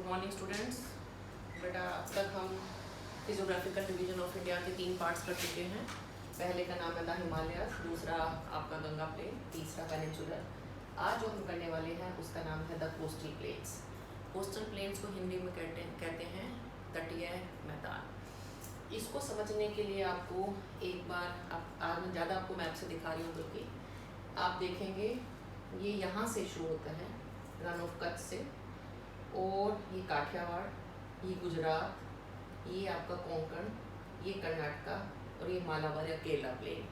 Good morning students. बेटा अब तक हम फिजियोग्राफिकल डिवीजन ऑफ इंडिया के 3 पार्ट्स कर चुके हैं। पहले का नाम था हिमालयस, दूसरा आपका गंगा प्लेन, तीसरा पेनिनसुलर। आज जो हम करने वाले हैं उसका नाम है the coastal planes. Coastal planes को हिंदी में कहते हैं तटीय मैदान। इसको समझने के लिए आपको एक बार आज मैं ज़्यादा आपको मैप से दिखा रही हूँ, बल्कि आप देखेंगे ये यहाँ से शुरू होता है, रन ऑफ कच्छ से, और ये काठियावाड़, ये गुजरात, ये आपका कोंकण, ये कर्नाटका, और ये मालाबार या केरला प्लेन।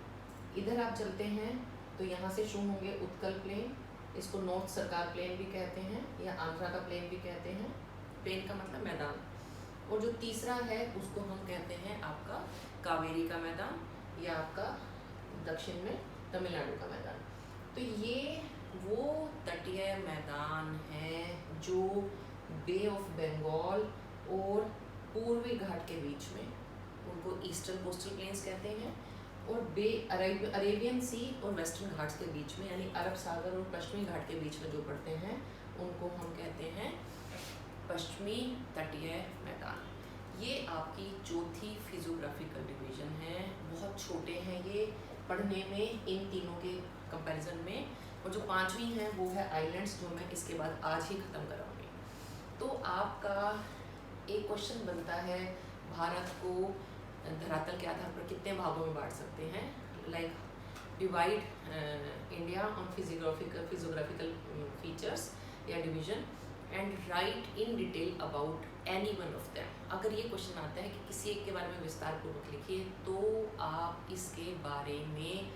इधर आप चलते हैं तो यहाँ से शुरू होंगे उत्कल प्लेन, इसको नॉर्थ सरकार प्लेन भी कहते हैं या आंध्रा का प्लेन भी कहते हैं। प्लेन का मतलब मैदान। और जो तीसरा है उसको हम कहते हैं आपका कावेरी का मैदान या आपका दक्षिण में तमिलनाडु का मैदान। तो ये वो तटीय मैदान है जो बे ऑफ बंगाल और पूर्वी घाट के बीच में, उनको ईस्टर्न कोस्टल प्लेन्स कहते हैं, और बे अरेबियन सी और वेस्टर्न घाट्स के बीच में, यानी अरब सागर और पश्चिमी घाट के बीच में जो पड़ते हैं उनको हम कहते हैं पश्चिमी तटीय मैदान। ये आपकी चौथी फिजियोग्राफिकल डिवीजन है। बहुत छोटे हैं ये पढ़ने में इन तीनों के कंपैरिजन में। और जो पांचवी है वो है आइलैंड्स, जो मैं इसके बाद आज ही ख़त्म कराऊंगी। तो आपका एक क्वेश्चन बनता है, भारत को धरातल के आधार पर कितने भागों में बांट सकते हैं? Like divide India on physiographical features या division and write in detail about any one of them. अगर ये क्वेश्चन आता है कि किसी एक के बारे में विस्तार पूर्वक लिखिए, तो आप इसके बारे में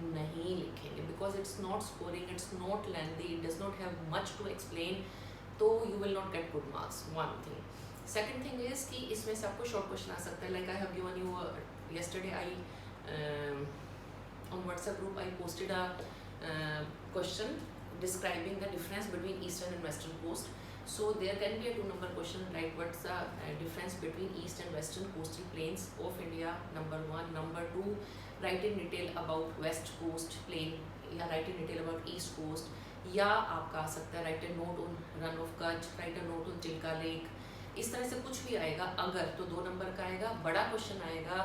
नहीं लिखेंगे, because it's not scoring, it's not lengthy, it does not have much to explain, तो you will not get good marks. One thing. Second thing is कि इसमें से आपको शॉर्ट क्वेश्चन आ सकता है। Like I have given you yesterday I on WhatsApp group I posted a question describing the difference between eastern and western coast. So there can be a 2-number question, like what's the difference between east and western coastal plains of India, number 1. Number 2, write in detail about west coast plain या write in detail about east coast, या आपका आ सकता है write a note on run of Kutch, write a note on Chilka lake. इस तरह से कुछ भी आएगा अगर, तो 2 नंबर का आएगा। बड़ा क्वेश्चन आएगा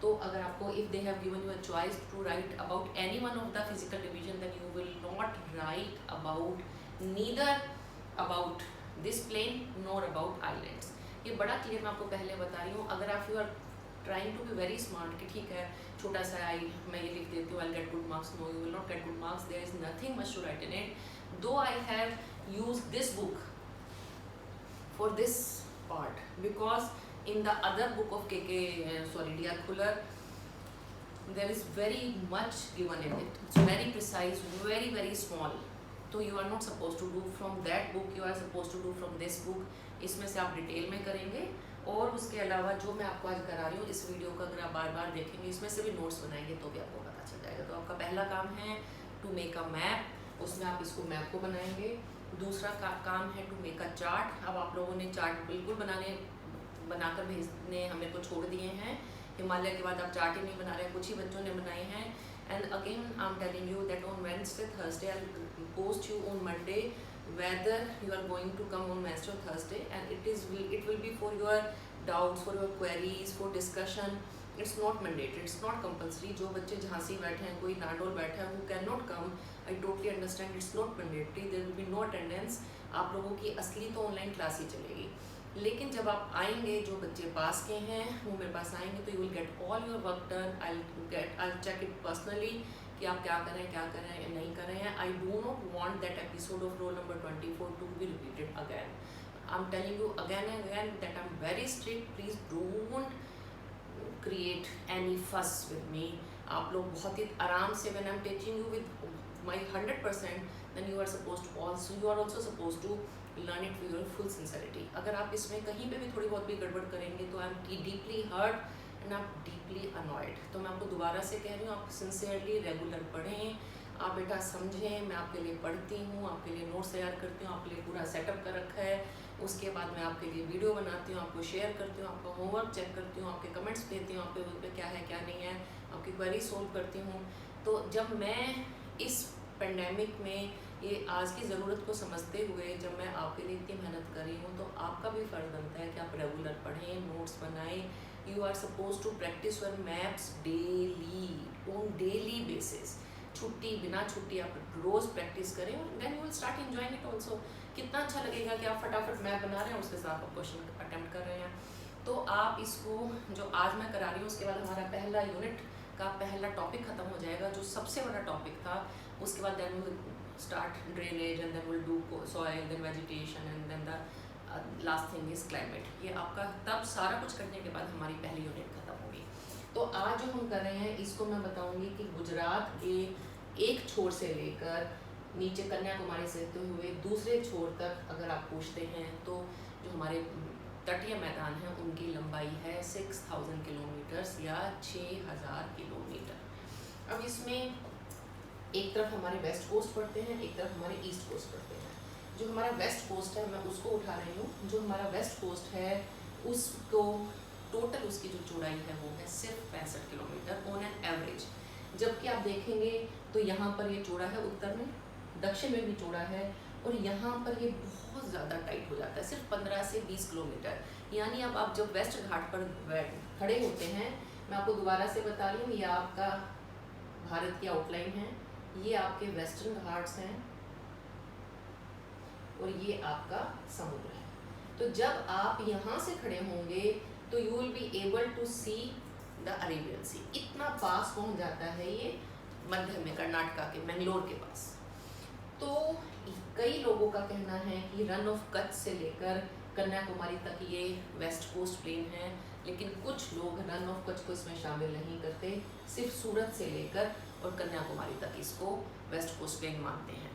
तो अगर आपको if they have given you a choice to write about any one of the physical division, then you will not write about neither about this plain nor about islands. ये बड़ा clear मैं आपको पहले बता रही हूँ। अगर आप you are trying to be very smart कि ठीक है छोटा सा आई मैं ये लिख देती हूँ, I get good marks, no you will not get good marks. There is nothing much to write in it, though I have use this book for this part, because in the other book of D.R. Khuller there is very much given in it. It's very precise, very small. So you are not supposed to do from that book, you are supposed to do from this book. इसमें से आप detail में करेंगे, और उसके अलावा जो मैं आपको आज करा रही हूँ इस वीडियो को अगर आप बार देखेंगे, इसमें से भी नोट्स बनाएंगे तो भी आपको पता चल जाएगा। तो आपका पहला काम है टू मेक अ मैप, उसमें आप इसको मैप को बनाएंगे। दूसरा काम है टू मेक अ चार्ट। अब आप लोगों ने चार्ट बिल्कुल बनाकर भेजने हमें को छोड़ दिए हैं। हिमालय के बाद आप चार्ट ही नहीं बना रहे, कुछ ही बच्चों ने बनाए हैं। And again I am telling you that on Wednesday Thursday I will post you on Monday whether you are going to come on Wednesday or Thursday, and it will be for your doubts, for your queries, for discussion. It's not mandatory, it's not compulsory. जो बच्चे झांसी बैठे हैं, कोई नाडोल बैठा है, who cannot come, I totally understand, it's not mandatory, there will be no attendance. आप लोगों की असली तो ऑनलाइन क्लास ही चलेगी, लेकिन जब आप आएंगे, जो बच्चे पास के हैं वो मेरे पास आएंगे, तो you will get all your work done. I'll check it personally कि आप क्या कर रहे हैं नहीं कर रहे हैं। I do not want that episode of roll number 24 to be repeated again. I'm telling you again and again that I'm very strict. Please don't create any fuss with me. आप लोग बहुत ही आराम से, when I'm teaching you with my 100%, then you are also supposed to learn it with your full sincerity. अगर आप इसमें कहीं पे भी थोड़ी बहुत भी गड़बड़ करेंगे तो I'm deeply hurt and I'm deeply annoyed. तो मैं आपको दोबारा से कह रही हूँ, आप सिंसियरली रेगुलर पढ़ें। आप बेटा समझें, मैं आपके लिए पढ़ती हूँ, आपके लिए नोट्स तैयार करती हूँ, आपके लिए पूरा सेटअप कर रखा है। उसके बाद मैं आपके लिए वीडियो बनाती हूँ, आपको शेयर करती हूँ, आपका होमवर्क चेक करती हूँ, आपके कमेंट्स देती हूँ, आपके उस पर क्या है क्या नहीं है, आपकी क्वेरी सोल्व करती हूँ। तो जब मैं इस पेंडेमिक में ये आज की ज़रूरत को समझते हुए जब मैं आपके लिए इतनी मेहनत कर रही हूँ तो आपका भी फ़र्ज़ बनता है कि आप रेगुलर पढ़ें, नोट्स बनाएं। You are suppose to practise your maps daily, on daily basis. छुट्टी बिना छुट्टी आप रोज़ प्रैक्टिस करें और then you will start enjoying it also. कितना अच्छा लगेगा कि आप फटाफट मैप बना रहे हैं, उसके साथ आप क्वेश्चन अटेम्प्ट कर रहे हैं। तो आप इसको जो आज मैं करा रही हूँ उसके बाद हमारा पहला यूनिट का पहला टॉपिक ख़त्म हो जाएगा, जो सबसे बड़ा टॉपिक था। उसके बाद then will start drainage and then will do soil, then vegetation and then the last thing is climate. ये आपका तब सारा कुछ करने के बाद हमारी पहली यूनिट ख़त्म होगी। तो आज जो हम कर रहे हैं इसको मैं बताऊंगी कि गुजरात के एक छोर से लेकर नीचे कन्याकुमारी से होते हुए दूसरे छोर तक अगर आप पूछते हैं तो जो हमारे तटीय मैदान हैं उनकी लंबाई है 6000 किलोमीटर्स या 6000 किलोमीटर। अब इसमें एक तरफ हमारे वेस्ट कोस्ट पड़ते हैं, एक तरफ हमारे ईस्ट कोस्ट पड़ते हैं। जो हमारा वेस्ट कोस्ट है मैं उसको उठा रही हूँ। जो हमारा वेस्ट कोस्ट है उसको टोटल उसकी जो चौड़ाई है वो है सिर्फ 65 किलोमीटर ऑन एन एवरेज। जबकि आप देखेंगे तो यहाँ पर ये चौड़ा है उत्तर में, दक्षिण में भी चौड़ा है, और यहाँ पर ये बहुत ज़्यादा टाइट हो जाता है, सिर्फ 15 से 20 किलोमीटर। यानी अब आप जब वेस्ट घाट पर खड़े होते हैं, मैं आपको दोबारा से बता रही हूँ, ये आपका भारत की आउटलाइन है, ये आपके वेस्टर्न घाट्स हैं और ये आपका समुद्र है। तो जब आप यहाँ से खड़े होंगे तो you will be able to see the Arabian sea. इतना पास पहुँच जाता है ये मध्य में, कर्नाटका के मैंगलोर के पास। तो कई लोगों का कहना है कि रन ऑफ कच्छ से लेकर कन्याकुमारी तक ये वेस्ट कोस्ट प्लेन है, लेकिन कुछ लोग रन ऑफ कच्छ को इसमें शामिल नहीं करते, सिर्फ सूरत से लेकर और कन्याकुमारी तक इसको वेस्ट कोस्ट प्लेन मानते हैं।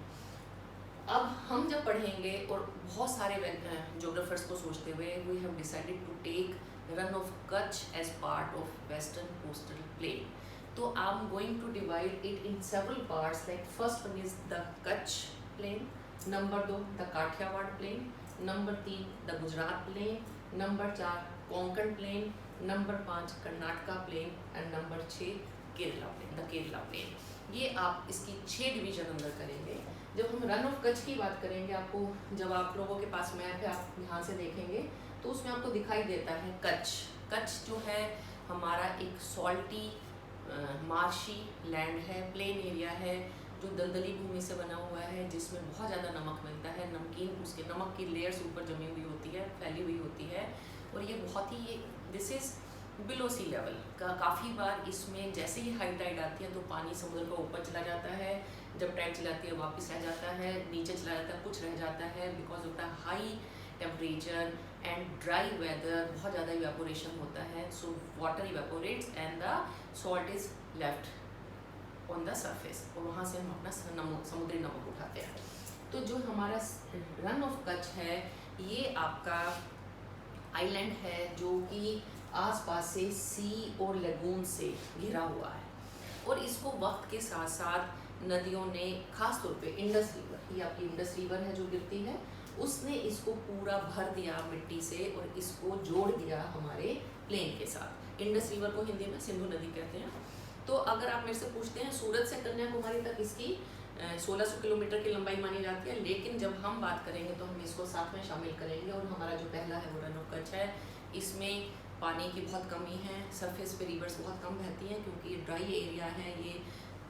अब हम जब पढ़ेंगे और बहुत सारे जोग्राफर्स को सोचते हुए we have decided to take Rann of Kutch as part of western coastal plain. तो I am going to divide it in several parts, like first one is the Kutch plain, number 2 the Kathiawar plain, number 3 the Gujarat plain, number 4 Konkan plain, number 5 Karnataka plain and number 6 Kerala plain, the Kerala plain. ये आप इसकी 6 division अंदर करेंगे। जब हम run of Kutch की बात करेंगे, आपको जब आप लोगों के पास मैप है आप ध्यान से देखेंगे तो उसमें आपको दिखाई देता है कच्छ। कच्छ जो है हमारा एक सॉल्टी मार्शी लैंड है, प्लेन एरिया है, जो दलदली भूमि से बना हुआ है, जिसमें बहुत ज़्यादा नमक मिलता है, नमकीन उसके नमक की लेयर्स ऊपर जमी हुई होती है, फैली हुई होती है, और ये बहुत ही this is below sea level का। काफ़ी बार इसमें जैसे ही हाई टाइड आती है तो पानी समुद्र का ऊपर चला जाता है, जब टाइड चलाती है वापस रह जाता है, नीचे चला जाता है, कुछ रह जाता है, because of the high temperature and dry weather, बहुत ज़्यादा इवेपोरेशन होता है। So water evaporates and the salt is left on the surface, और वहाँ से हम अपना समुद्री नमक उठाते हैं। तो जो हमारा रन ऑफ कच्छ है ये आपका आइलैंड है जो कि आसपास से सी और लेगून से घिरा हुआ है, और इसको वक्त के साथ साथ नदियों ने, खास तौर पे इंडस रिवर, ये आपकी इंडस रिवर है जो गिरती है, उसने इसको पूरा भर दिया मिट्टी से और इसको जोड़ दिया हमारे प्लेन के साथ। इंडस रिवर को हिंदी में सिंधु नदी कहते हैं। तो अगर आप मेरे से पूछते हैं, सूरत से कन्याकुमारी तक इसकी 1600 किलोमीटर की लंबाई मानी जाती है, लेकिन जब हम बात करेंगे तो हम इसको साथ में शामिल करेंगे। और हमारा जो पहला है वो रन ऑफ कच्छ है, इसमें पानी की बहुत कमी है, सरफेस पे रिवर्स बहुत कम बहती हैं क्योंकि ये ड्राई एरिया है, ये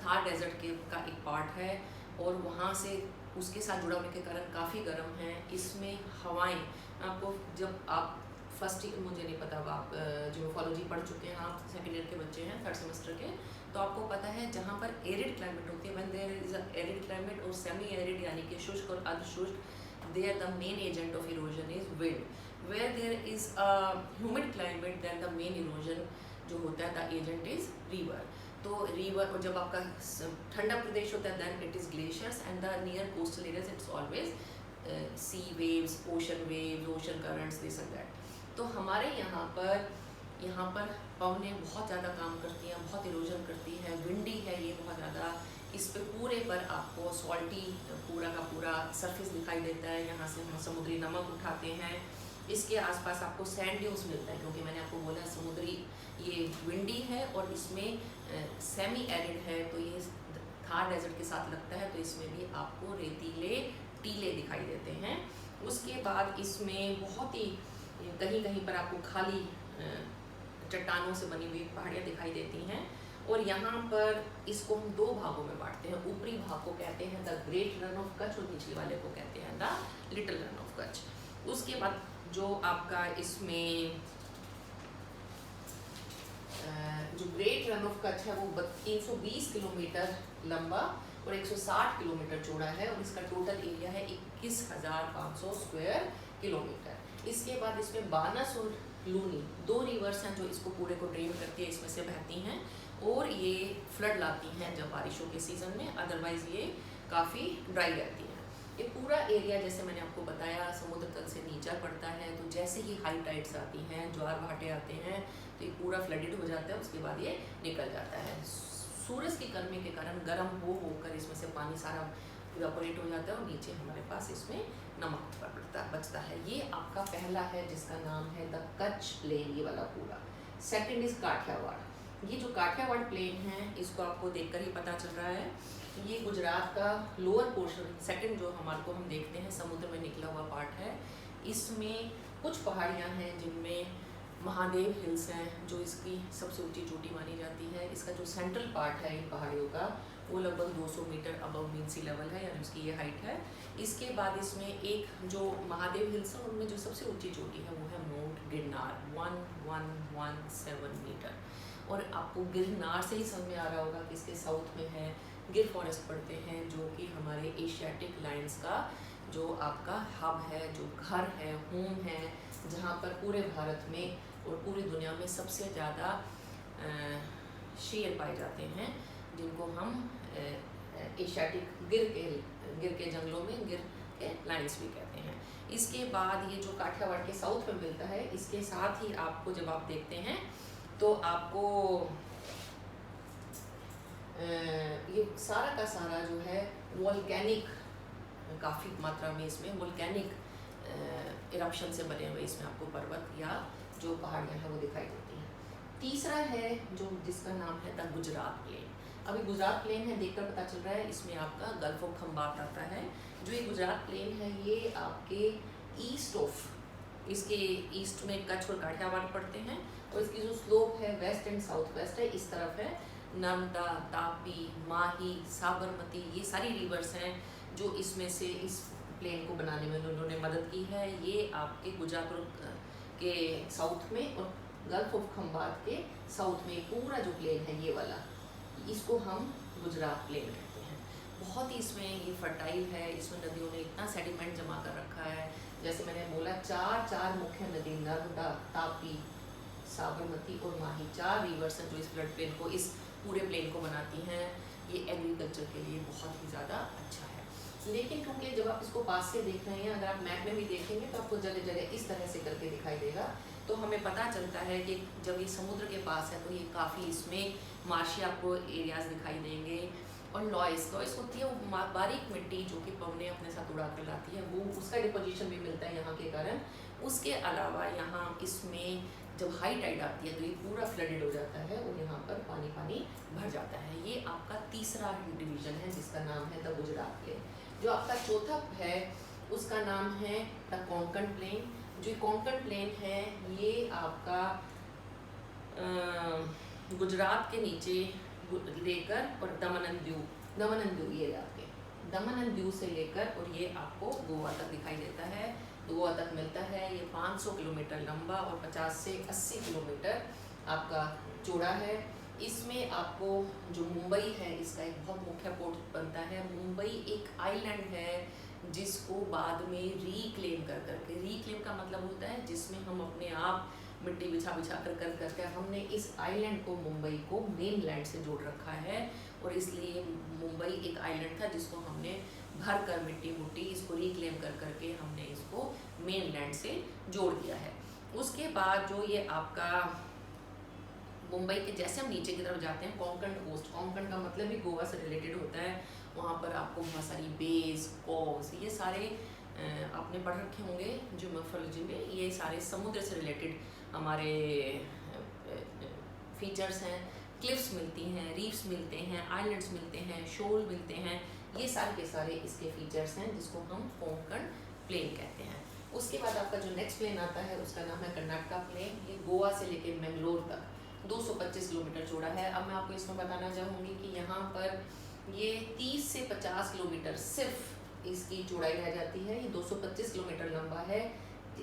थार डेजर्ट के का एक पार्ट है, और वहाँ से उसके साथ जुड़ा होने के कारण काफ़ी गर्म है। इसमें हवाएं, आपको जब आप फर्स्ट ईयर, मुझे नहीं पता अब आप जियोलॉजी पढ़ चुके हैं, आप सेकेंड ईयर के बच्चे हैं, थर्ड सेमेस्टर के, तो आपको पता है जहाँ पर एरिड क्लाइमेट होती है, when there is a arid climate और सेमी एरिड यानी कि शुष्क और अर्धशुष्क, there the main agent of erosion is wind. Where there is a humid climate, then the main erosion जो होता है the agent is river। तो river, और जब आपका ठंडा प्रदेश होता है then it is glaciers, and the near coastal areas it's always sea waves, ocean currents, this and that। तो हमारे यहाँ पर पवनें बहुत ज़्यादा काम करती हैं, बहुत इरोजन करती है, विंडी है ये बहुत ज़्यादा। इस पे पूरे पर आपको सॉल्टी पूरा का पूरा सरफेस दिखाई देता है, यहाँ से हम समुद्री नमक उठाते हैं। इसके आसपास आपको सैंड ड्यून्स मिलता है क्योंकि मैंने आपको बोला समुद्री ये विंडी है और इसमें सेमी एरिड है, तो ये थार डेजर्ट के साथ लगता है, तो इसमें भी आपको रेतीले टीले दिखाई देते हैं। उसके बाद इसमें बहुत ही कहीं कहीं पर आपको खाली चट्टानों से बनी हुई पहाड़ियाँ दिखाई देती हैं। और यहाँ पर इसको हम दो भागों में बांटते हैं। ऊपरी भाग को कहते हैं the great run of Kutch और निचले वाले को कहते हैं the little run of Kutch. उसके बाद जो आपका इसमें जो ग्रेट रन ऑफ कच्छ है वो 320 किलोमीटर लंबा और 160 किलोमीटर चौड़ा है और इसका टोटल एरिया है 21,500 स्क्वायर किलोमीटर। इसके बाद इसमें बानस और लूनी दो रिवर्स हैं जो इसको पूरे को ड्रेन करती है, इसमें से बहती हैं और ये फ्लड लाती हैं जब बारिशों के सीज़न में, अदरवाइज़ ये काफ़ी ड्राई रहती हैं। ये पूरा एरिया जैसे मैंने आपको बताया समुद्र तल से नीचा पड़ता है, तो जैसे ही हाई टाइड्स आती हैं, ज्वार भाटे आते हैं, तो ये पूरा फ्लडेड हो जाता है, उसके बाद ये निकल जाता है। सूरज की गर्मी के कारण गर्म होकर इसमें से पानी सारा इवेपोरेट हो जाता है और नीचे हमारे पास इसमें नमक बचता है। ये आपका पहला है जिसका नाम है द कच्छ प्लेन, ये वाला पूरा। Second is Kathiawar. ये जो काठियावाड़ प्लेन है इसको आपको देखकर ही पता चल रहा है, ये गुजरात का लोअर पोर्शन, सेकंड जो हमारे को हम देखते हैं समुद्र में निकला हुआ पार्ट है। इसमें कुछ पहाड़ियाँ हैं जिनमें महादेव हिल्स हैं जो इसकी सबसे ऊंची चोटी मानी जाती है। इसका जो सेंट्रल पार्ट है इन पहाड़ियों का वो लगभग 200 मीटर अबव मीन सी लेवल है, यानी उसकी ये हाइट है। इसके बाद इसमें एक जो महादेव हिल्स है उनमें जो सबसे ऊंची चोटी है वो है माउंट गिरनार 1117 मीटर। और आपको गिरनार से ही समझ में आ रहा होगा कि इसके साउथ में है गिर फॉरेस्ट पड़ते हैं जो कि हमारे एशियाटिक लाइन्स का जो आपका हब है, जो घर है, होम है, जहाँ पर पूरे भारत में और पूरी दुनिया में सबसे ज़्यादा शेर पाए जाते हैं, जिनको हम एशियाटिक गिर के जंगलों में गिर के लाइन्स भी कहते हैं। इसके बाद ये जो काठियावाड़ के साउथ में मिलता है, इसके साथ ही आपको जब आप देखते हैं तो आपको ये सारा का सारा जो है वोल्केनिक, काफ़ी मात्रा में इसमें वोल्केनिक इरप्शन से बने हुए इसमें आपको पर्वत या जो पहाड़ियाँ हैं वो दिखाई देती हैं। तीसरा है जो जिसका नाम है द गुजरात प्लेन। अभी गुजरात प्लेन है देखकर पता चल रहा है, इसमें आपका गल्फ ऑफ खंबात आता है। जो ये गुजरात प्लेन है ये आपके ईस्ट ऑफ, इसके ईस्ट में कच्छ और काठियावाड़ पड़ते हैं और इसकी जो स्लोप है वेस्ट एंड साउथ वेस्ट है, इस तरफ है नर्मदा, तापी, माही, साबरमती, ये सारी रिवर्स हैं जो इसमें से इस प्लेन को बनाने में उन्होंने मदद की है। ये आपके गुजरात के साउथ में और गल्फ ऑफ खंबात के साउथ में पूरा जो प्लेन है ये वाला, इसको हम गुजरात प्लेन कहते हैं। बहुत ही इसमें ये फर्टाइल है, इसमें नदियों ने इतना सेडिमेंट जमा कर रखा है। जैसे मैंने बोला चार मुख्य नदी नर्मदा, तापी, साबरमती और माही, 4 रिवर्स हैं जो इस फ्लड प्लेन को, इस पूरे प्लेन को बनाती हैं। ये एग्रीकल्चर के लिए बहुत ही ज़्यादा अच्छा है। लेकिन क्योंकि जब आप इसको पास से देख रहे हैं, अगर आप मैप में भी देखेंगे तो आपको जगह जगह इस तरह से करके दिखाई देगा, तो हमें पता चलता है कि जब ये समुद्र के पास है तो ये काफ़ी इसमें मार्शी आपको एरियाज़ दिखाई देंगे और लॉइस होती है वो बारीक मिट्टी जो कि पवने अपने साथ उड़ा कर लाती है, वो उसका डिपोजिशन भी मिलता है यहाँ के कारण। उसके अलावा यहाँ इसमें जब हाई टाइड आती है तो ये पूरा फ्लडेड हो जाता है और यहाँ पर पानी भर जाता है। ये आपका तीसरा डिवीज़न है जिसका नाम है द गुजरात प्लेन। जो आपका चौथा है उसका नाम है द कोंकण प्लेन। जो कोंकण प्लेन है ये आपका गुजरात के नीचे लेकर और दमन एंड दीव ये आपके दमन एंड दीव से लेकर और ये आपको गोवा तक दिखाई देता है, गोवा तक मिलता है। ये 500 किलोमीटर लंबा और 50 से 80 किलोमीटर आपका चौड़ा है। इसमें आपको जो मुंबई है इसका एक बहुत मुख्य पोर्ट बनता है। मुंबई एक आइलैंड है जिसको बाद में रीक्लेम करके, रीक्लेम का मतलब होता है जिसमें हम अपने आप मिट्टी बिछा कर हमने इस आइलैंड को, मुंबई को मेन लैंड से जोड़ रखा है और इसलिए मुंबई एक आइलैंड था जिसको हमने भर कर मिट्टी इसको रिक्लेम करके हमने इसको मेन लैंड से जोड़ दिया है। उसके बाद जो ये आपका मुंबई के जैसे हम नीचे की तरफ जाते हैं, कोंकण कोस्ट, कोंकण का मतलब ही गोवा से रिलेटेड होता है। वहाँ पर आपको बहुत सारी बेस, कोव्स, ये सारे आपने पढ़ रखे होंगे ज्योग्राफी में, ये सारे समुद्र से रिलेटेड हमारे फीचर्स हैं। क्लिफ्स मिलती हैं, रीफ्स मिलते हैं, आइलैंड्स मिलते हैं, शोल मिलते हैं। ये सारे के सारे इसके फीचर्स हैं जिसको हम कोंकण प्लेन कहते हैं। उसके बाद आपका जो नेक्स्ट प्लेन आता है उसका नाम है कर्नाटका प्लेन। ये गोवा से लेके मैंगलोर तक 225 किलोमीटर चौड़ा है। अब मैं आपको इसमें बताना चाहूँगी कि यहाँ पर ये 30 से 50 किलोमीटर सिर्फ इसकी चौड़ाई रह जाती है। ये 225 किलोमीटर लंबा है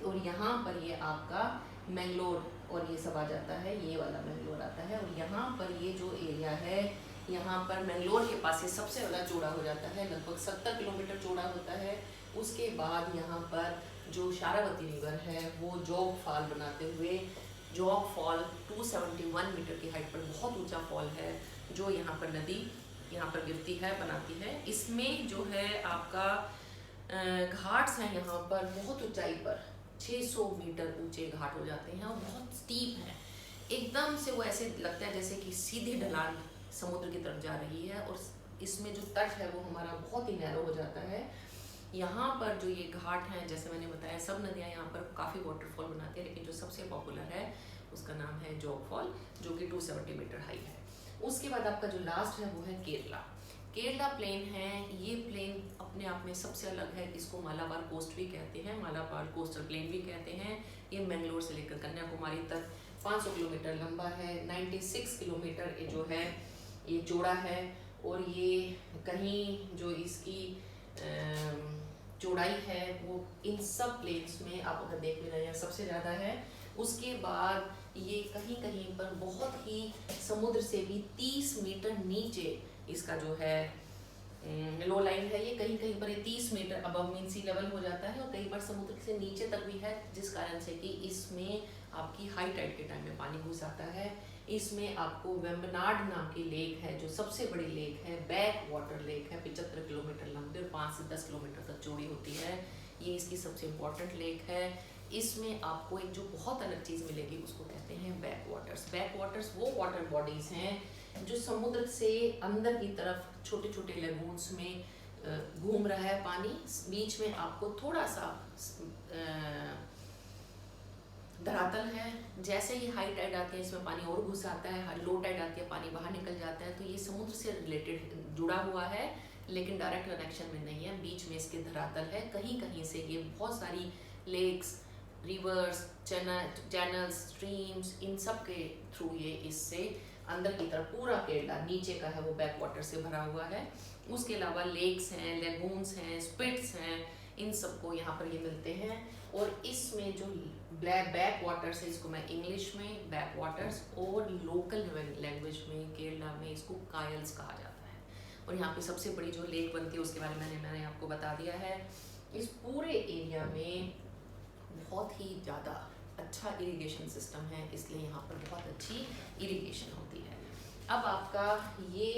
और यहाँ पर ये आपका मैंगलोर और ये सब आ जाता है, ये वाला मैंगलोर आता है। और यहाँ पर ये जो एरिया है, यहाँ पर मैंगलोर के पास ये सबसे ज़्यादा चौड़ा हो जाता है, लगभग 70 किलोमीटर चौड़ा होता है। उसके बाद यहाँ पर जो शारावती रिवर है वो जोग फॉल बनाते हुए, जोग फॉल 271 मीटर की हाइट पर बहुत ऊंचा फॉल है जो यहाँ पर नदी यहाँ पर गिरती है, बनाती है। इसमें जो है आपका घाट्स हैं यहाँ पर बहुत ऊंचाई पर 600 मीटर ऊंचे घाट हो जाते हैं और बहुत स्टीप है। एकदम से वो ऐसे लगता है जैसे कि सीधी ढलान समुद्र की तरफ जा रही है। और इसमें जो तट है वो हमारा बहुत ही नैरो हो जाता है। यहाँ पर जो ये घाट हैं, जैसे मैंने बताया, सब नदियाँ यहाँ पर काफ़ी वाटरफॉल बनाती है, लेकिन जो सबसे पॉपुलर है उसका नाम है जोग फॉल, जो कि 270 मीटर हाई है। उसके बाद आपका जो लास्ट है वो है केरला। केरला प्लेन है। ये प्लेन अपने आप में सबसे अलग है। इसको मालाबार कोस्ट भी कहते हैं, मालाबार कोस्टल प्लेन भी कहते हैं। ये मैंगलोर से लेकर कन्याकुमारी तक 500 किलोमीटर लंबा है। 96 किलोमीटर जो है ये चौड़ा है। और ये कहीं जो इसकी चौड़ाई है वो इन सब प्लेन्स में आप अगर देख भी रहे हैं सबसे ज़्यादा है। उसके बाद ये कहीं कहीं पर बहुत ही समुद्र से भी 30 मीटर नीचे इसका जो है लो लाइन है। ये कहीं कहीं पर ये 30 मीटर अबव मीन सी लेवल हो जाता है और कई बार समुद्र से नीचे तक भी है, जिस कारण से कि इसमें आपकी हाई टाइड के टाइम में पानी घुस आता है। इसमें आपको वेम्बनाड नाम की लेक है जो सबसे बड़ी लेक है, बैक वाटर लेक है, 75 किलोमीटर लंबी और 5 से 10 किलोमीटर तक चौड़ी होती है। ये इसकी सबसे इम्पोर्टेंट लेक है। इसमें आपको एक जो बहुत अलग चीज़ मिलेगी उसको कहते हैं बैक वाटर्स। बैक वाटर्स वो वाटर बॉडीज़ हैं जो समुद्र से अंदर की तरफ छोटे छोटे लेगून्स में घूम रहा है पानी। बीच में आपको थोड़ा सा धरातल है। जैसे ही हाई टाइड आती है इसमें पानी और घुस आता है, लो टाइड आती है पानी बाहर निकल जाता है। तो ये समुद्र से रिलेटेड जुड़ा हुआ है लेकिन डायरेक्ट कनेक्शन में नहीं है। बीच में इसके धरातल है। कहीं कहीं से ये बहुत सारी लेक्स, रिवर्स, चैनल्स, स्ट्रीम्स, इन सब के थ्रू ये इससे अंदर की तरफ पूरा केरला नीचे का है वो बैक वाटर से भरा हुआ है। उसके अलावा लेक्स हैं, लेगून्स हैं, स्पिट्स हैं, इन सबको यहाँ पर ये मिलते हैं। और इसमें जो बैक वाटर्स है इसको मैं इंग्लिश में बैक वाटर्स और लोकल लैंग्वेज में केरला में इसको कायल्स कहा जाता है। और यहाँ पे सबसे बड़ी जो लेक बनती है उसके बारे में मैंने आपको बता दिया है। इस पूरे एरिया में बहुत ही ज़्यादा अच्छा इरिगेशन सिस्टम है, इसलिए यहाँ पर बहुत अच्छी इरिगेशन होती है। अब आपका ये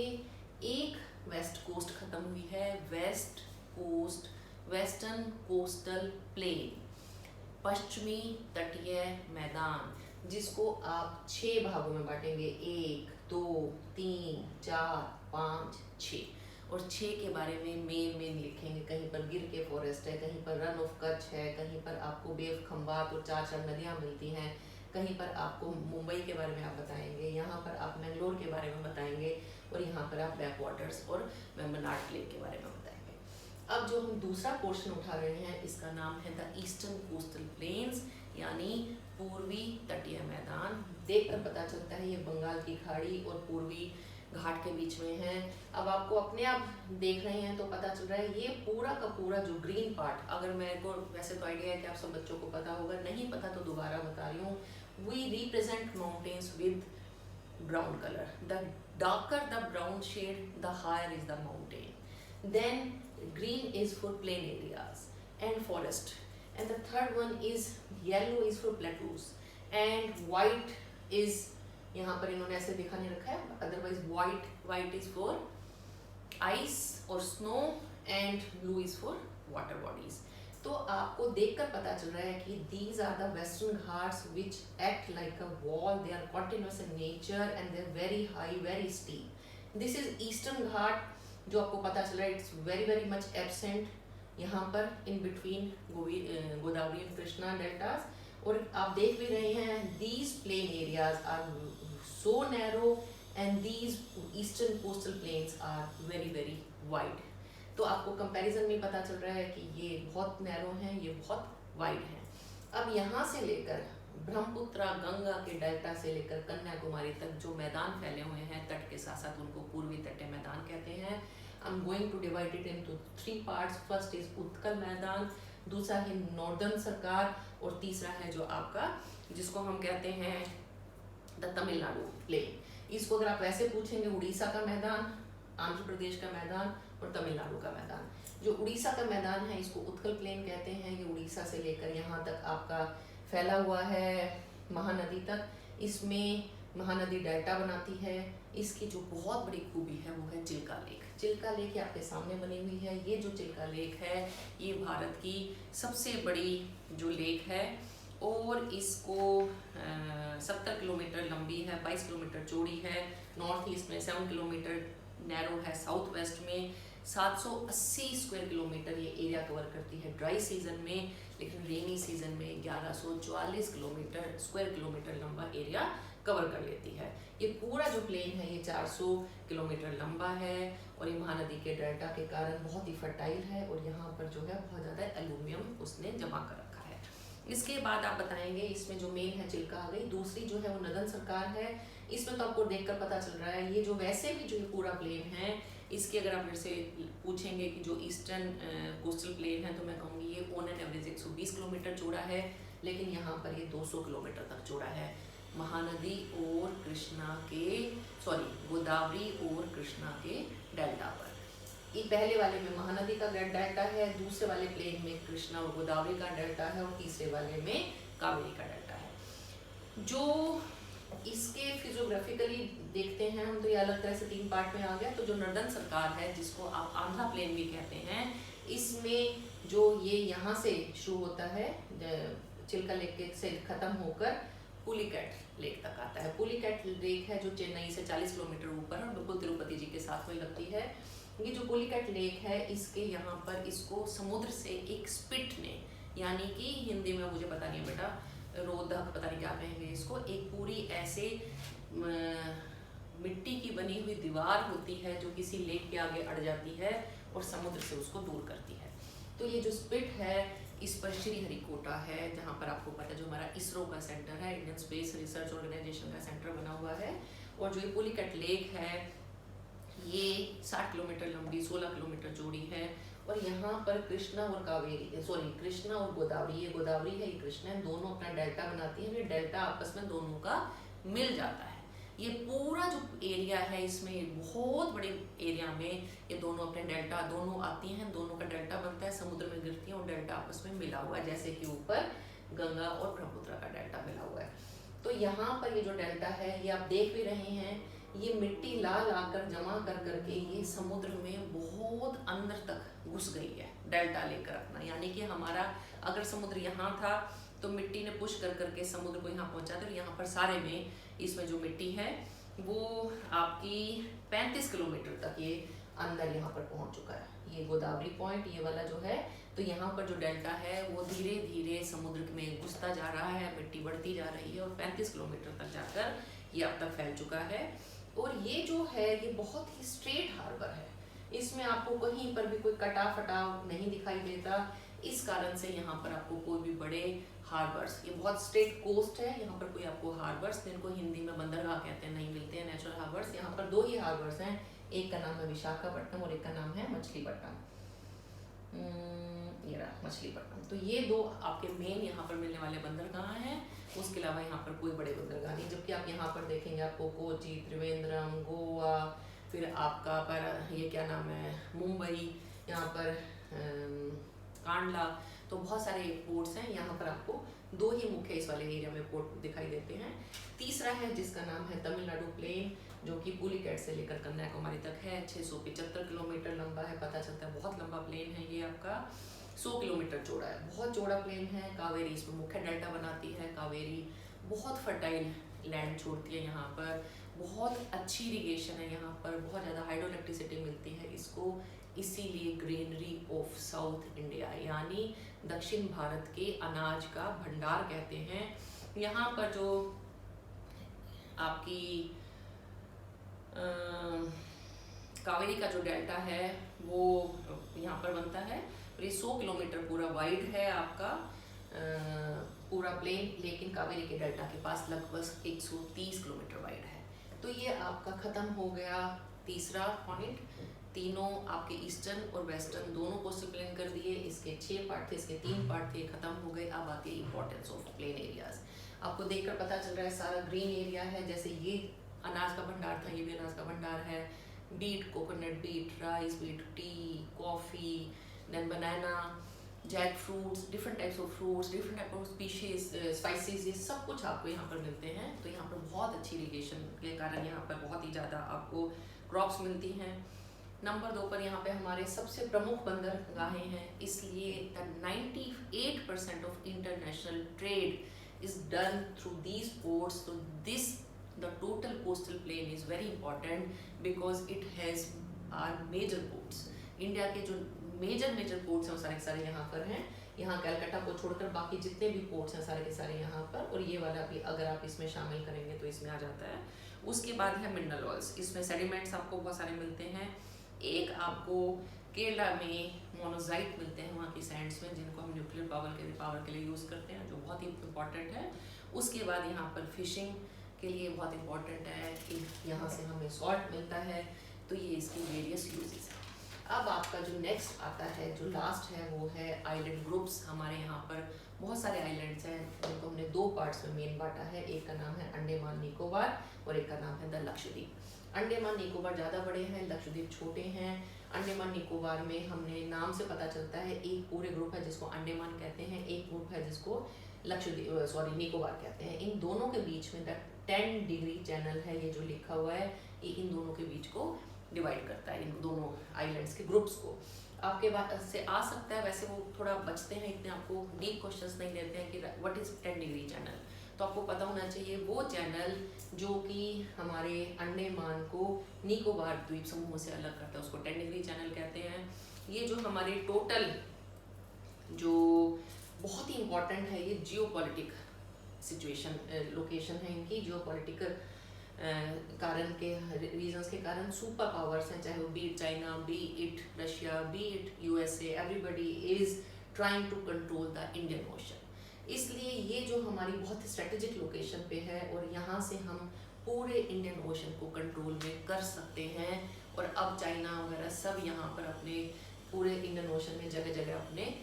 एक वेस्ट कोस्ट ख़त्म हुई है, वेस्टर्न कोस्टल प्लेन, पश्चिमी तटीय मैदान, जिसको आप 6 भागों में बांटेंगे, 1, 2, 3, 4, 5, 6। और 6 के बारे में मेन लिखेंगे। कहीं पर गिर के फॉरेस्ट है, कहीं पर रन ऑफ कच्छ है, कहीं पर आपको बेव खंबात और 4 नदियाँ मिलती हैं, कहीं पर आपको मुंबई के बारे में आप बताएंगे, यहाँ पर आप मैंगलोर के बारे में बताएंगे और यहाँ पर आप बैक वाटर्स और वेम्बनाड लेक के बारे में बताएंगे। अब जो हम दूसरा पोर्शन उठा रहे हैं इसका नाम है द ईस्टर्न कोस्टल प्लेन्स, यानी पूर्वी तटीय मैदान। देखकर पता चलता है ये बंगाल की खाड़ी और पूर्वी घाट के बीच में है। अब आपको अपने आप देख रहे हैं तो पता चल रहा है ये पूरा का पूरा जो ग्रीन पार्ट, अगर मेरे को वैसे तो आइडिया है कि आप सब बच्चों को पता होगा, नहीं पता तो दोबारा बता रही हूँ। We represent mountains with brown colour. The darker the brown shade the higher is the mountain. Then green is for plain areas and forest, and the third one is yellow is for plateaus and white is, यहाँ पर इन्होंने ऐसे दिखाने रखा है, otherwise white is for ice और snow and blue is for water bodies। तो आपको देखकर पता चल रहा है कि these are the western ghats which act like a wall, they are continuous in nature and they are very high, very steep। this is eastern ghat जो आपको पता चल रहा है, इट्स वेरी मच एब्सेंट यहाँ पर in between Godavari and Krishna deltas. और आप देख भी रहे हैं these plain areas are so narrow and these eastern coastal plains are very very wide. तो आपको कंपैरिजन में पता चल रहा है कि ये बहुत नैरो हैं, ये बहुत वाइड हैं। अब यहाँ से लेकर ब्रह्मपुत्रा गंगा के डेल्टा से लेकर कन्याकुमारी तक जो मैदान फैले हुए हैं तट के साथ साथ, उनको पूर्वी तटीय मैदान कहते हैं। I am going to divide it into 3 parts. First is Utkal मैदान, दूसरा है नॉर्दर्न सरकार, और तीसरा है जो आपका जिसको हम कहते हैं द तमिलनाडु प्लेन। इसको अगर आप वैसे पूछेंगे, उड़ीसा का मैदान, आंध्र प्रदेश का मैदान और तमिलनाडु का मैदान। जो उड़ीसा का मैदान है इसको उत्कल प्लेन कहते हैं। ये उड़ीसा से लेकर यहाँ तक आपका फैला हुआ है महानदी तक। इसमें महानदी डेल्टा बनाती है। इसकी जो बहुत बड़ी खूबी है वो है चिल्का लेक। चिल्का लेक ये आपके सामने बनी हुई है। ये जो चिल्का लेक है ये भारत की सबसे बड़ी जो लेक है, और इसको 70 किलोमीटर लंबी है, 22 किलोमीटर चौड़ी है। नॉर्थ ईस्ट में 7 किलोमीटर नैरो है, साउथ वेस्ट में 780 स्क्वायर किलोमीटर ये एरिया कवर करती है ड्राई सीजन में, लेकिन रेनी सीजन में 1144 स्क्वायर किलोमीटर लंबा एरिया कवर कर लेती है। ये पूरा जो प्लेन है ये 400 किलोमीटर लंबा है, और ये महानदी के डेल्टा के कारण बहुत ही फर्टाइल है, और यहाँ पर जो है बहुत ज़्यादा एल्यूमिनियम उसने जमा कर रखा है। इसके बाद आप बताएंगे, इसमें जो मेन है चिल्का आ गई, दूसरी जो है वो नदन सरकार है। इसमें तो आपको देखकर पता चल रहा है, ये जो वैसे भी जो ये पूरा प्लेन है, इसके अगर आप मेरे से पूछेंगे कि जो ईस्टर्न कोस्टल प्लेन है, तो मैं कहूँगी ये ऑन एन एवरेज 120 किलोमीटर चौड़ा है, लेकिन यहाँ पर ये 200 किलोमीटर तक चौड़ा है। महानदी और कृष्णा के गोदावरी और कृष्णा के डेल्टा पर। ये पहले वाले में महानदी का डेल्टा है, दूसरे वाले प्लेन में कृष्णा और गोदावरी का डेल्टा है, और तीसरे वाले में कावेरी का डेल्टा है। जो इसके फिजियोग्राफिकली देखते हैं हम, तो ये अलग तरह से 3 पार्ट में आ गया। तो जो नर्दन सरकार है, जिसको आप आंध्रा प्लेन भी कहते हैं, इसमें जो ये यहाँ से शुरू होता है चिल्का लेक से खत्म होकर पुलिकैट लेक तक आता है। पुलिकैट लेक है जो चेन्नई से 40 किलोमीटर ऊपर है, बिल्कुल तिरुपति जी के साथ में लगती है। ये जो पुलिकैट लेक है, इसके यहाँ पर इसको समुद्र से एक स्पिट ने, यानी कि हिंदी में मुझे पता नहीं बेटा, रोधक पता नहीं क्या कहेंगे इसको, एक पूरी ऐसे मिट्टी की बनी हुई दीवार होती है जो किसी लेक के आगे अड़ जाती है और समुद्र से उसको दूर करती है। तो ये जो स्पिट है, इस पर श्रीहरिकोटा है, जहाँ पर आपको पता है जो हमारा इसरो का सेंटर है, इंडियन स्पेस रिसर्च ऑर्गेनाइजेशन का सेंटर बना हुआ है। और जो ये पुलिकैट लेक है ये 60 किलोमीटर लंबी, 16 किलोमीटर चौड़ी है, और यहाँ पर कृष्णा और कृष्णा और गोदावरी, ये गोदावरी है ये कृष्णा है, दोनों अपना डेल्टा बनाती है। ये डेल्टा आपस में दोनों का मिल जाता है। ये पूरा जो एरिया है, इसमें बहुत बड़े एरिया में ये दोनों अपने डेल्टा दोनों आती हैं, दोनों का डेल्टा बनता है, समुद्र में गिरती हैं और डेल्टा आपस में मिला हुआ है, जैसे कि ऊपर गंगा और ब्रह्मपुत्र का डेल्टा मिला हुआ है। तो यहाँ पर ये जो डेल्टा है, ये आप देख भी रहे हैं, ये मिट्टी ला कर जमा कर करके ये समुद्र में बहुत अंदर तक घुस गई है डेल्टा लेकर अपना। यानी कि हमारा अगर समुद्र यहाँ था तो मिट्टी ने पुश कर करके समुद्र को यहाँ पहुँचा दिया। यहाँ पर सारे में इसमें जो मिट्टी है वो आपकी 35 किलोमीटर तक ये अंदर यहाँ पर पहुँच चुका है। ये गोदावरी पॉइंट ये वाला जो है, तो यहाँ पर जो डेल्टा है वो धीरे धीरे समुद्र में घुसता जा रहा है, मिट्टी बढ़ती जा रही है और 35 किलोमीटर तक जाकर ये अब तक फैल चुका है। और ये जो है ये बहुत ही स्ट्रेट हार्बर है, इसमें आपको कहीं पर भी कोई कटा फटाव नहीं दिखाई देता। इस कारण से यहाँ पर आपको कोई भी बड़े हार्बर्स, ये बहुत स्ट्रेट कोस्ट है, यहाँ पर कोई आपको हार्बर्स, जिनको हिंदी में बंदरगाह कहते हैं, नहीं मिलते हैं नेचुरल हार्बर्स। यहाँ पर 2 ही हार्बर्स हैं, एक का नाम है विशाखापट्टनम और एक का नाम है मछलीपट्टनम। ये रहा मछलीपट्टनम। तो ये 2 आपके मेन यहाँ पर मिलने वाले बंदरगाह हैं। उसके अलावा यहाँ पर कोई बड़े बंदरगाह नहीं। जबकि आप यहाँ पर देखेंगे आपको कोची, त्रिवेंद्रम, गोवा, फिर आपका पर ये क्या नाम है मुंबई, यहाँ पर कांडला, तो बहुत सारे पोर्ट्स हैं। यहाँ पर आपको 2 ही मुख्य इस वाले एरिया में पोर्ट दिखाई देते हैं। तीसरा है जिसका नाम है तमिलनाडु प्लेन, जो कि पुलिकैट से लेकर कन्याकुमारी तक है। 675 किलोमीटर लंबा है, पता चलता है बहुत लंबा प्लेन है ये आपका। 100 किलोमीटर चौड़ा है, बहुत चौड़ा प्लेन है। कावेरी इसमें मुख्य डेल्टा बनाती है। कावेरी बहुत फर्टाइल लैंड छोड़ती है, यहाँ पर बहुत अच्छी इरिगेशन है, यहाँ पर बहुत ज़्यादा हाइड्रो इलेक्ट्रिसिटी मिलती है इसको, इसीलिए ग्रीनरी ऑफ साउथ इंडिया यानी दक्षिण भारत के अनाज का भंडार कहते हैं। यहाँ पर जो आपकी कावेरी का जो डेल्टा है वो यहाँ पर बनता है, और ये 100 किलोमीटर पूरा वाइड है आपका पूरा प्लेन, लेकिन कावेरी के डेल्टा के पास लगभग 130 किलोमीटर वाइड है। तो ये आपका ख़त्म हो गया तीसरा पॉइंट। तीनों आपके ईस्टर्न और वेस्टर्न दोनों कोस्टल प्लेन कर दिए, इसके 6 पार्ट थे, इसके 3 पार्ट थे, खत्म हो गए। अब आती है इंपॉर्टेंस ऑफ प्लेन एरियाज। आपको देखकर पता चल रहा है सारा ग्रीन एरिया है, जैसे ये अनाज का भंडार था, ये भी अनाज का भंडार है। Belt, coconut belt, rice belt, tea, coffee, then banana, jackfruits, different types of fruits, different type of species, spices, ये सब कुछ आपको यहाँ पर मिलते हैं। तो यहाँ पर बहुत अच्छी इरिगेशन के कारण यहाँ पर बहुत ही ज़्यादा आपको क्रॉप्स मिलती हैं। नंबर 2 पर यहाँ पे हमारे सबसे प्रमुख बंदरगाहें हैं, इसलिए 98% of international trade is done through these ports. तो this the total coastal plain is very important because it has are major ports. India के जो मेजर पोर्ट्स हैं वो सारे के सारे यहाँ पर हैं। यहाँ कलकत्ता को छोड़कर बाकी जितने भी पोर्ट्स हैं सारे के सारे यहाँ पर, और ये वाला भी अगर आप इसमें शामिल करेंगे तो इसमें आ जाता है। उसके बाद है मिनरल ऑयल्स, इसमें सेडिमेंट्स आपको बहुत सारे मिलते हैं। एक आपको केरला में मोनोजाइट मिलते हैं वहाँ की सैंड्स में, जिनको हम न्यूक्लियर पावर के लिए यूज़ करते हैं, जो बहुत ही इम्पॉर्टेंट है। उसके बाद यहाँ पर फिशिंग के लिए बहुत इम्पॉर्टेंट है कि यहाँ से हमें सॉल्ट मिलता है। तो ये इसके वेरियस यूजेस हैं। अब आपका जो नेक्स्ट आता है, जो लास्ट है, वो है आइलैंड ग्रुप्स। हमारे यहाँ पर बहुत सारे आइलैंड्स हैं जिनको हमने 2 पार्ट्स में मेन बांटा है। एक का नाम है अंडमान निकोबार और एक का नाम है द लक्षद्वीप। अंडमान निकोबार ज़्यादा बड़े हैं, लक्षद्वीप छोटे हैं। अंडमान निकोबार में हमने नाम से पता चलता है एक पूरे ग्रुप है जिसको अंडमान कहते हैं, एक ग्रुप है जिसको निकोबार कहते हैं। इन दोनों के बीच में द 10 डिग्री चैनल है, ये जो लिखा हुआ है, ये इन दोनों के बीच को डिवाइड करता है, इन दोनों आइलैंड्स के ग्रुप्स को। आपके बाद से आ सकता है, वैसे वो थोड़ा बचते हैं, इतने आपको डीप क्वेश्चंस नहीं देते हैं कि व्हाट इज 10 डिग्री चैनल। तो आपको पता होना चाहिए वो चैनल जो कि हमारे अंडमान को निकोबार द्वीप समूह से अलग करता है, उसको 10 डिग्री चैनल कहते हैं। ये जो हमारे टोटल जो बहुत ही इम्पोर्टेंट है, ये जियोपॉलिटिक सिचुएशन लोकेशन है इनकी, जियोपॉलिटिकल कारण के रीजंस के कारण सुपर पावर्स हैं, चाहे वो be it China, be it Russia, be it USA, everybody is trying to control the Indian Ocean. इसलिए ये जो हमारी बहुत स्ट्रेटेजिक लोकेशन पे है और यहाँ से हम पूरे इंडियन ओशन को कंट्रोल में कर सकते हैं। और अब चाइना वगैरह सब यहाँ पर अपने पूरे इंडियन ओशन में जगह जगह अपने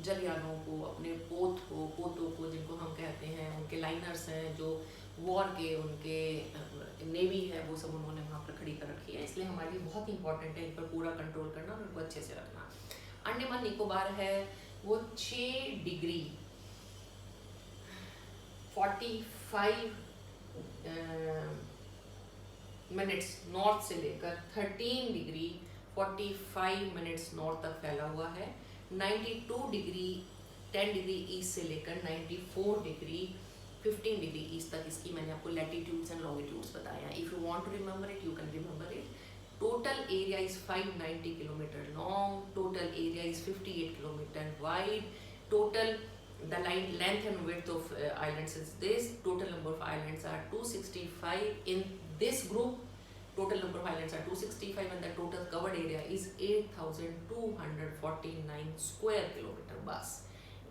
जलयानों को, अपने पोतों को जिनको हम कहते हैं, उनके लाइनर्स हैं जो वॉर के, उनके नेवी है, वो सब उन्होंने वहाँ पर खड़ी कर रखी है। इसलिए हमारे लिए बहुत इंपॉर्टेंट है इन पर पूरा कंट्रोल करना और उनको अच्छे से रखना। अंडमान निकोबार है वो 6 डिग्री 45 मिनट्स नॉर्थ से लेकर 13 डिग्री 45 मिनट्स नॉर्थ तक फैला हुआ है। 92 डिग्री 10 डिग्री ईस्ट से लेकर 94 डिग्री 15 डिग्री ईस्ट तक इसकी मैंने आपको लैटिट्यूड्स एंड लॉन्गिट्यूड्स बताया। If you want to remember it you can remember it. Total area is 590 kilometre long, total area is 58 kilometre wide, total the length and width of islands is this. Total number of islands are 265 in this group. Total number of islands are 265 and the total covered area is 8,249 square kilometer. Bas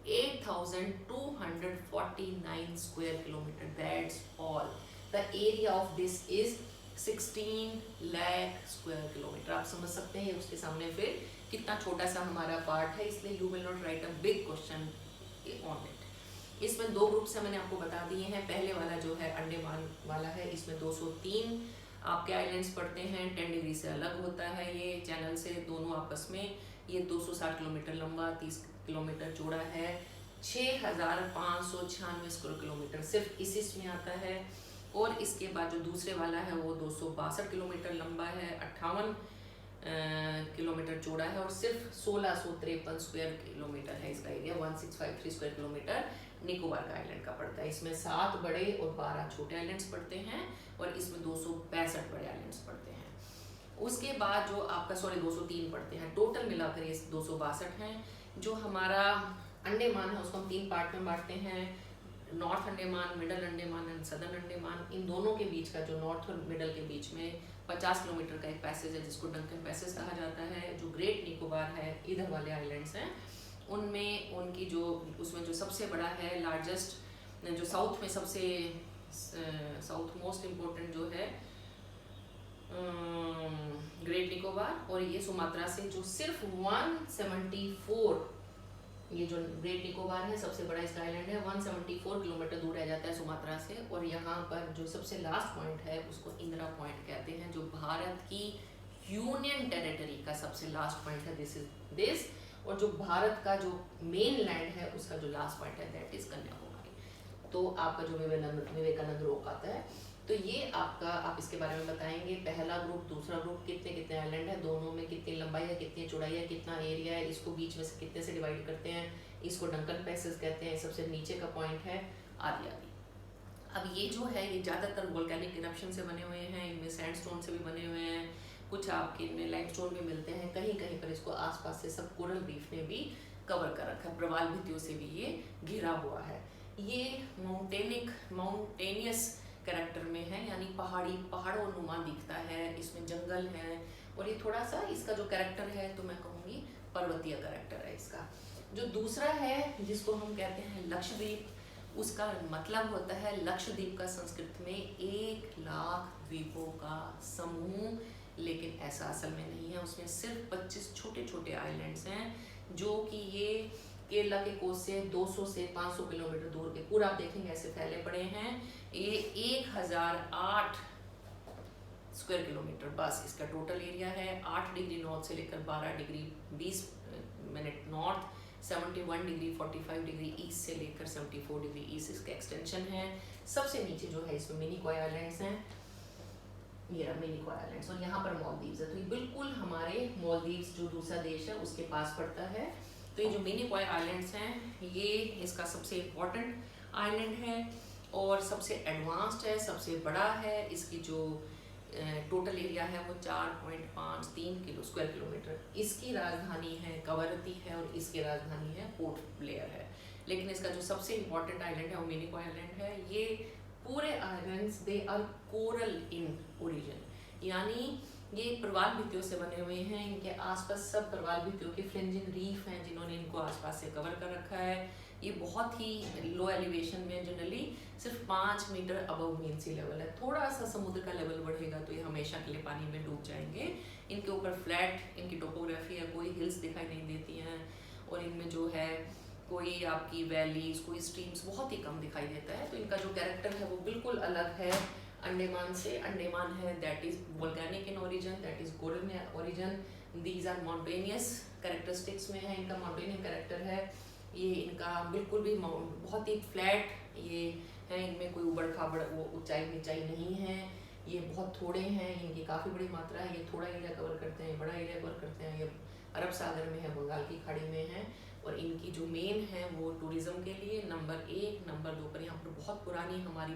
8,249 square kilometer, that's all. The area of this is 16 lakh square kilometer. आप समझ सकते हैं उसके सामने फिर कितना छोटा सा हमारा पार्ट है, इसलिए you will not write a big question on it. इसमें 2 ग्रुप्स हैं, मैंने आपको बता दिए हैं। पहले वाला जो है अंडमान वाला है, इसमें 203 आपके आइलैंड्स पड़ते हैं, 10 डिग्री से अलग होता है ये चैनल से दोनों आपस में। ये 260 किलोमीटर लंबा, 30 किलोमीटर चौड़ा है, 6,596 स्क्वायर किलोमीटर सिर्फ इसी में आता है। और इसके बाद जो दूसरे वाला है वो 262 किलोमीटर लंबा है, 58 किलोमीटर चौड़ा है और सिर्फ 1653 स्क्वायर किलोमीटर है इसका एरिया। 1653 स्क्वायर किलोमीटर निकोबार का आइलैंड का पड़ता है। इसमें 7 बड़े और 12 छोटे आइलैंड्स पड़ते हैं और इसमें 265 बड़े आइलैंड्स पड़ते हैं। उसके बाद जो आपका 203 पड़ते हैं, टोटल मिलाकर ये 262 हैं। जो हमारा अंडमान है उसको हम 3 पार्ट में बांटते हैं, north Andaman, middle Andaman and southern Andaman, इन दोनों के बीच का जो नॉर्थ और मिडल के बीच में 50 किलोमीटर का एक पैसेज है जिसको डंकन पैसेज कहा जाता है। जो ग्रेट निकोबार है, इधर वाले आइलैंड्स हैं, उनमें उनकी जो उसमें जो सबसे बड़ा है, लार्जेस्ट, जो साउथ में सबसे साउथ मोस्ट इम्पोर्टेंट जो है ग्रेट निकोबार, और ये सुमात्रा से जो सिर्फ 174, ये जो ग्रेट निकोबार है सबसे बड़ा इसका आइलैंड है, 174 किलोमीटर दूर रह जाता है सुमात्रा से। और यहाँ पर जो सबसे लास्ट पॉइंट है उसको इंदिरा पॉइंट कहते हैं, जो भारत की यूनियन टेरिटरी का सबसे लास्ट पॉइंट है, दिस इज दिस। और जो भारत का जो मेन लैंड है उसका जो लास्ट पॉइंट है दैट इज कन्याकुमारी। तो आपका जो विवेकानंद रोक आता है, तो ये आपका, आप इसके बारे में बताएंगे, पहला ग्रुप, दूसरा ग्रुप, कितने कितने आइलैंड है, दोनों में कितनी लंबाई है, कितनी चौड़ाई है, कितना एरिया है, इसको बीच में से कितने से डिवाइड करते हैं, इसको डंकन पैसेज कहते हैं, सबसे नीचे का पॉइंट है, आदि आदि। अब ये जो है ये ज़्यादातर वोल्केनिक इरप्शन से बने हुए हैं, इनमें सैंडस्टोन से भी बने हुए हैं, कुछ आपके इनमें लाइमस्टोन भी मिलते हैं, कहीं कहीं पर इसको आसपास से सब कोरल रीफ ने भी कवर कर रखा है, प्रवाल भित्तियों से भी ये घिरा हुआ है। ये माउंटेनियस कैरेक्टर में है, यानी पहाड़ों नुमा दिखता है, इसमें जंगल है, और ये थोड़ा सा इसका जो कैरेक्टर है तो मैं कहूँगी पर्वतीय कैरेक्टर है इसका। जो दूसरा है जिसको हम कहते हैं लक्षद्वीप, उसका मतलब होता है, लक्षद्वीप का संस्कृत में 1,00,000 द्वीपों का समूह, लेकिन ऐसा असल में नहीं है। उसमें सिर्फ 25 छोटे छोटे आइलैंड्स हैं जो कि ये केरला के कोस्ट से 200 से 500 किलोमीटर दूर के, पूरा आप देखेंगे ऐसे फैले पड़े हैं। ये 1008 स्क्वायर किलोमीटर बस इसका टोटल एरिया है। 8 डिग्री नॉर्थ से लेकर 12 degree 20 minute north, 71 degree 45 degree east से लेकर 74 डिग्री ईस्ट इसका एक्सटेंशन है। सबसे नीचे जो है इसमें मिनिकॉय आइलैंड्स हैं, ये रहा मिनिकॉय आइलैंड्स, और यहाँ पर मालदीव्स है। तो ये बिल्कुल हमारे मालदीव्स जो दूसरा देश है उसके पास पड़ता है। तो ये जो मिनिकॉय आइलैंड्स हैं ये इसका सबसे इम्पोर्टेंट आइलैंड है और सबसे एडवांस्ड है, सबसे बड़ा है। इसकी जो टोटल एरिया है वो 4.53 स्क्वायर किलोमीटर। इसकी राजधानी है कवरत्ती है और इसकी राजधानी है पोर्ट ब्लेयर है। लेकिन इसका जो सबसे इम्पोर्टेंट आइलैंड है वो मिनिकॉय आइलैंड है। ये पूरे islands they are coral in origin, यानी ये प्रवाल भित्तियों से बने हुए हैं। इनके आसपास सब प्रवाल भित्तियों के फ्रिंजिंग रीफ हैं जिन्होंने इनको आसपास से कवर कर रखा है। ये बहुत ही लो एलिवेशन में, जनरली सिर्फ 5 मीटर अबव मीन सी लेवल है। थोड़ा सा समुद्र का लेवल बढ़ेगा तो ये हमेशा के लिए पानी में डूब जाएंगे। इनके ऊपर फ्लैट इनकी टोपोग्राफी है, कोई हिल्स दिखाई नहीं देती हैं, और इनमें जो है कोई आपकी वैलीज, कोई स्ट्रीम्स बहुत ही कम दिखाई देता है। तो इनका जो कैरेक्टर है वो बिल्कुल अलग है अंडमान से। अंडमान है that is volcanic in origin, that is coral में origin. These are mountainous characteristics में है, इनका माउंटेनियस कैरेक्टर है। ये इनका बिल्कुल भी बहुत ही फ्लैट ये है, इनमें कोई उबड़ खाबड़ वो ऊंचाई नीचाई नहीं है। ये बहुत थोड़े हैं, इनकी काफ़ी बड़ी मात्रा है। ये थोड़ा एरिया कवर करते हैं, बड़ा एरिया कवर करते हैं। ये अरब सागर में है, बंगाल की खाड़ी में है, और इनकी जो मेन है वो टूरिज़्म के लिए नंबर 1, नंबर 2 पर यहाँ पर बहुत पुरानी हमारी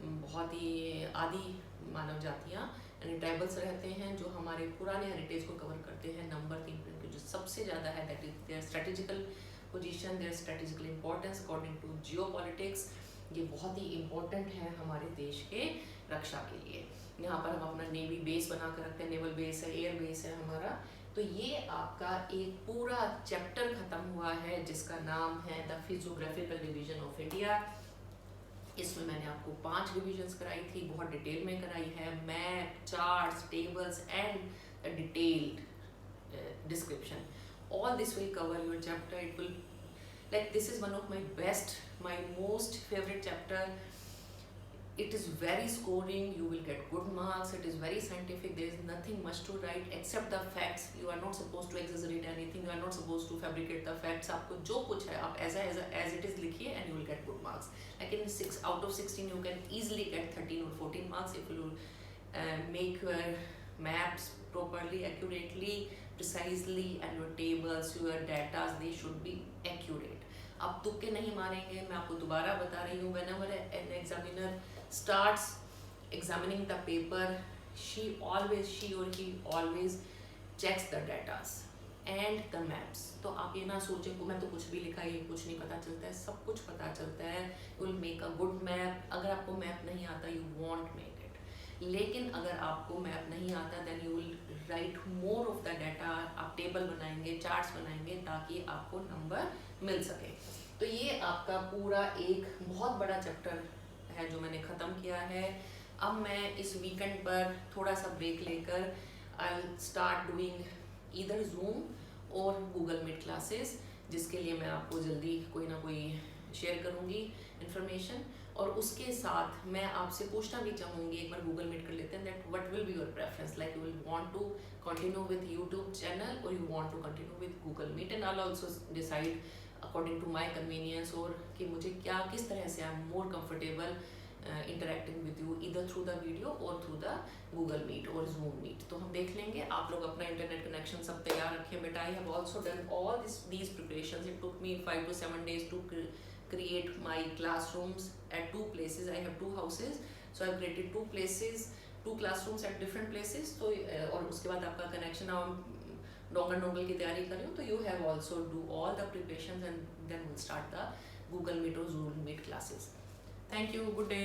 बहुत ही आदि मानव जातियाँ यानी ट्राइबल्स रहते हैं जो हमारे पुराने हेरिटेज को कवर करते हैं। नंबर 3 पर इनकी जो सबसे ज़्यादा है that is their strategical position, their strategical importance according to geopolitics. ये बहुत ही इम्पोर्टेंट है हमारे देश के रक्षा के लिए। यहाँ पर हम अपना नेवी बेस बना कर रखते हैं, नेवल बेस है, एयर बेस है हमारा। तो ये आपका एक पूरा चैप्टर खत्म हुआ है जिसका नाम है the physiographical division of India. इसमें मैंने आपको 5 रिविजन्स कराई थी, बहुत डिटेल में कराई है। Map, charts, tables and detailed description, all this will cover your chapter. It will, like, this is one of my best, my most favorite chapter. It is very scoring, you will get good marks. It is very scientific, there is nothing much to write except the facts. You are not supposed to exaggerate anything, you are not supposed to fabricate the facts. आपको जो कुछ है आप as it is लिखिए and you will get good marks. Like in 6 out of 16 you can easily get 13 or 14 marks if you make your maps properly, accurately, precisely, and your tables, your data, they should be accurate. आप तुक्के नहीं मारेंगे। मैं आपको दोबारा बता रही हूँ, whenever an examiner starts examining the paper, she or he always checks the data and the maps. तो आप ये ना सोचें मैं तो कुछ भी लिखा है, कुछ नहीं पता चलता है, सब कुछ पता चलता है। You will make a good map. अगर आपको मैप नहीं आता, यू वॉन्ट मेक इट। लेकिन अगर आपको मैप नहीं आता, then you will write more of the data. आप टेबल बनाएंगे, चार्ट्स बनाएंगे, ताकि आपको नंबर मिल सके। तो ये आपका पूरा एक बहुत बड़ा चैप्टर है जो मैंने ख़त्म किया है। अब मैं इस वीकेंड पर थोड़ा सा ब्रेक लेकर I will start doing either zoom और गूगल मीट क्लासेस, जिसके लिए मैं आपको जल्दी कोई ना कोई शेयर करूँगी इन्फॉर्मेशन। और उसके साथ मैं आपसे पूछना भी चाहूँगी, एक बार गूगल मीट कर लेते हैं, that what will be your preference, like you will want to continue with YouTube channel और you want to continue with Google meet, and I will also decide according to my convenience, और कि मुझे क्या किस तरह से I am more comfortable interacting with you either through the video और through the Google meet और Zoom meet. तो हम देख लेंगे। आप लोग अपना इंटरनेट कनेक्शन सब तैयार रखें बेटा। I have also done all these preparations. It took me 5 to 7 days to create my classrooms at 2 places. I have 2 houses, so I've created 2 places, 2 classrooms at different places. तो और उसके बाद आपका connection dongle की तैयारी कर रही हूँ, तो you have also do all the preparations and then will start the Google meet और Zoom meet classes. Thank you, good day.